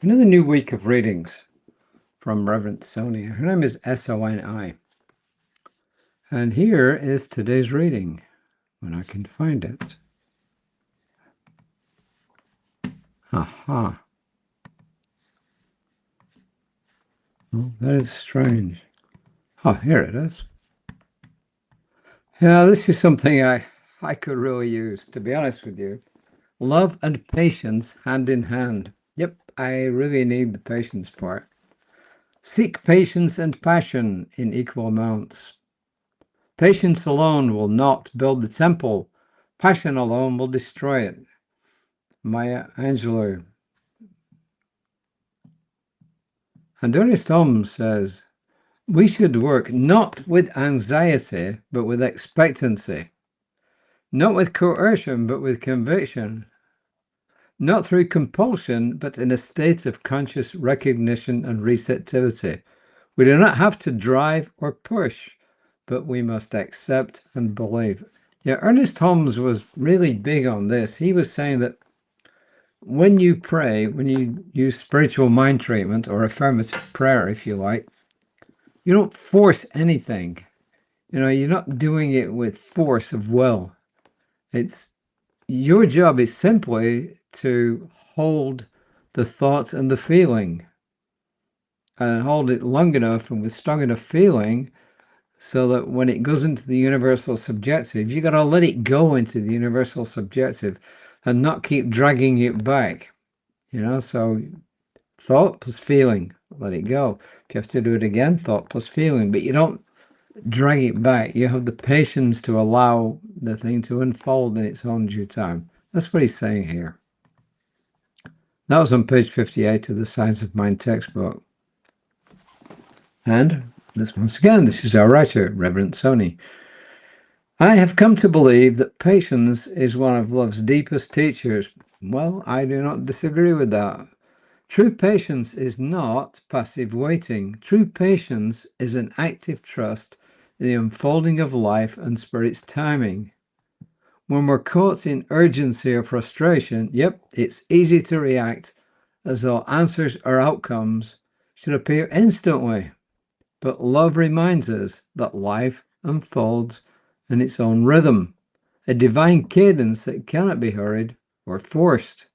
Another new week of readings from Reverend Soni. Her name is Soni. And here is today's reading, when I can find it. Aha. Oh, that is strange. Oh, here it is. Yeah, this is something I could really use, to be honest with you. Love and patience hand in hand. Yep, I really need the patience part. Seek patience and passion in equal amounts. Patience alone will not build the temple. Passion alone will destroy it. Maya Angelou. And Ernest Holmes says, we should work not with anxiety, but with expectancy. Not with coercion, but with conviction. Not through compulsion, but in a state of conscious recognition and receptivity. We do not have to drive or push, but we must accept and believe. Yeah, Ernest Holmes was really big on this. He was saying that when you pray, when you use spiritual mind treatment or affirmative prayer, if you like, you don't force anything. You know, you're not doing it with force of will. It's your job is simply to hold the thought and the feeling and hold it long enough and with strong enough feeling so that when it goes into the universal subjective, you got to let it go into the universal subjective and not keep dragging it back. You know, so thought plus feeling, let it go. If you have to do it again, thought plus feeling, but you don't drag it back. You have the patience to allow the thing to unfold in its own due time. That's what he's saying here. That was on page 58 of the Science of Mind textbook. And this once again, this is our writer, Reverend Soni. I have come to believe that patience is one of love's deepest teachers. Well, I do not disagree with that. True patience is not passive waiting. True patience is an active trust in the unfolding of life and spirit's timing. When we're caught in urgency or frustration, yep, it's easy to react as though answers or outcomes should appear instantly. But love reminds us that life unfolds in its own rhythm, a divine cadence that cannot be hurried or forced.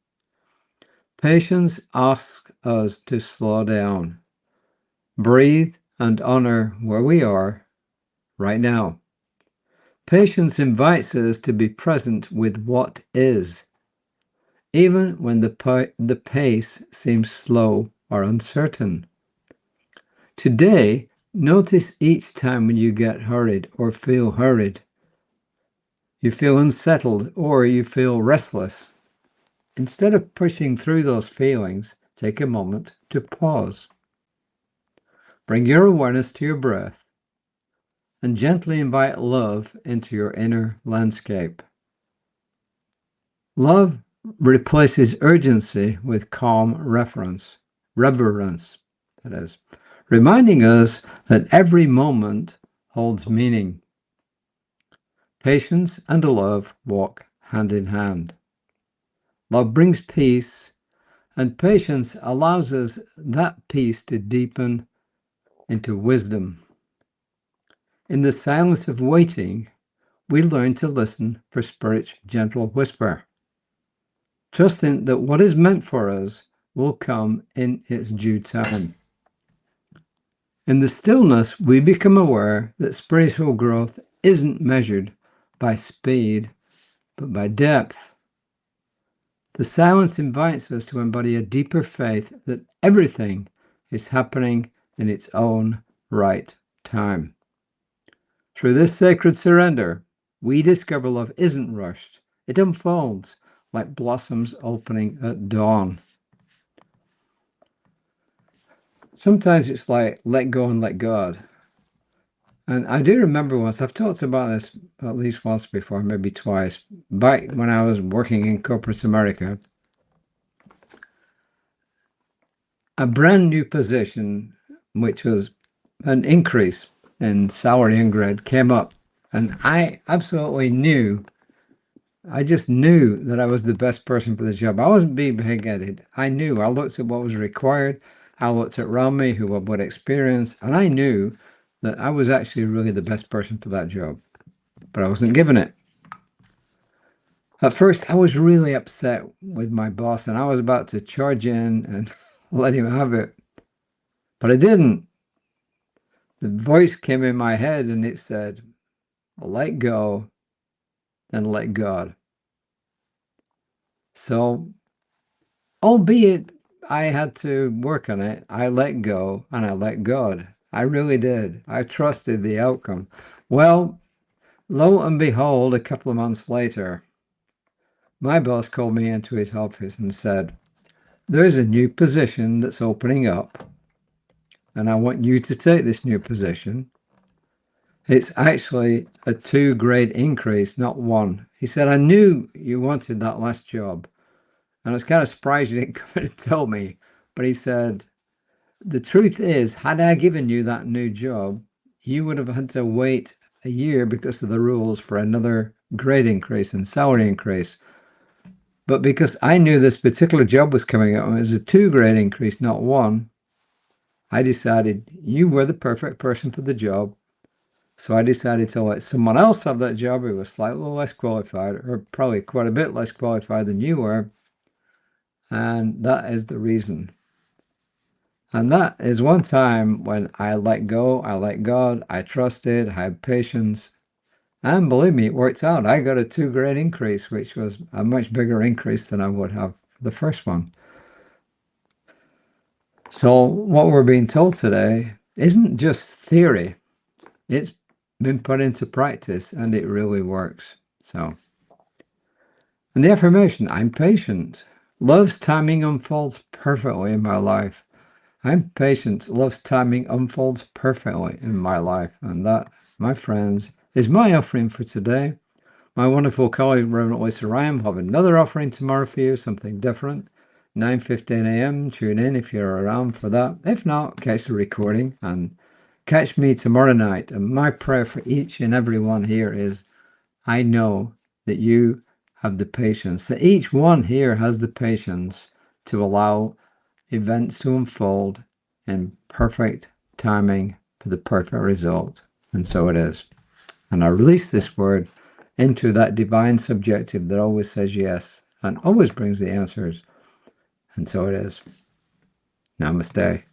Patience asks us to slow down, breathe, and honor where we are right now. Patience invites us to be present with what is, even when the pace seems slow or uncertain. Today, notice each time when you get hurried or feel hurried, you feel unsettled or you feel restless. Instead of pushing through those feelings, take a moment to pause. Bring your awareness to your breath and gently invite love into your inner landscape. Love replaces urgency with calm reverence, that is, reminding us that every moment holds meaning. Patience and love walk hand in hand. Love brings peace, and patience allows us that peace to deepen into wisdom. In the silence of waiting, we learn to listen for Spirit's gentle whisper, trusting that what is meant for us will come in its due time. In the stillness, we become aware that spiritual growth isn't measured by speed, but by depth. The silence invites us to embody a deeper faith that everything is happening in its own right time. Through this sacred surrender, we discover love isn't rushed. It unfolds like blossoms opening at dawn. Sometimes it's like let go and let God. And I do remember once, I've talked about this at least once before, maybe twice, back when I was working in corporate America. A brand new position, which was an increase in salary and grade, came up. And I absolutely knew I just knew that I was the best person for the job. I wasn't being big-headed. I knew. I looked at what was required. I looked at around me who had what experience, and I knew that I was actually really the best person for that job, but I wasn't given it. At first, I was really upset with my boss, and I was about to charge in and let him have it, but I didn't. The voice came in my head, and it said, let go and let God. So, albeit I had to work on it, I let go and I let God. I really did. I trusted the outcome. Well, lo and behold, a couple of months later, my boss called me into his office and said, there's a new position that's opening up, and I want you to take this new position. It's actually a 2-grade increase, not 1. He said, I knew you wanted that last job. And I was kind of surprised you didn't come and tell me. But he said, the truth is, had I given you that new job, you would have had to wait a year because of the rules for another grade increase and salary increase. But because I knew this particular job was coming up, and it was a 2-grade increase, not 1, I decided you were the perfect person for the job. So I decided to let someone else have that job who was slightly less qualified, or probably quite a bit less qualified than you were. And that is the reason. And that is one time when I let go, I let God, I trusted, I had patience. And believe me, it worked out. I got a 2-grade increase, which was a much bigger increase than I would have the first one. So what we're being told today isn't just theory. It's been put into practice, and it really works. So, and the affirmation, I'm patient. Love's timing unfolds perfectly in my life. I'm patient. Love's timing unfolds perfectly in my life. And that, my friends, is my offering for today. My wonderful colleague, Reverend Lisa Ryan, will have another offering tomorrow for you, something different. 9:15 a.m. Tune in if you're around for that. If not, catch the recording and catch me tomorrow night. And my prayer for each and every one here is, I know that you have the patience, that each one here has the patience to allow events to unfold in perfect timing for the perfect result. And so it is. And I release this word into that divine subjective that always says yes and always brings the answers. And so it is. Namaste.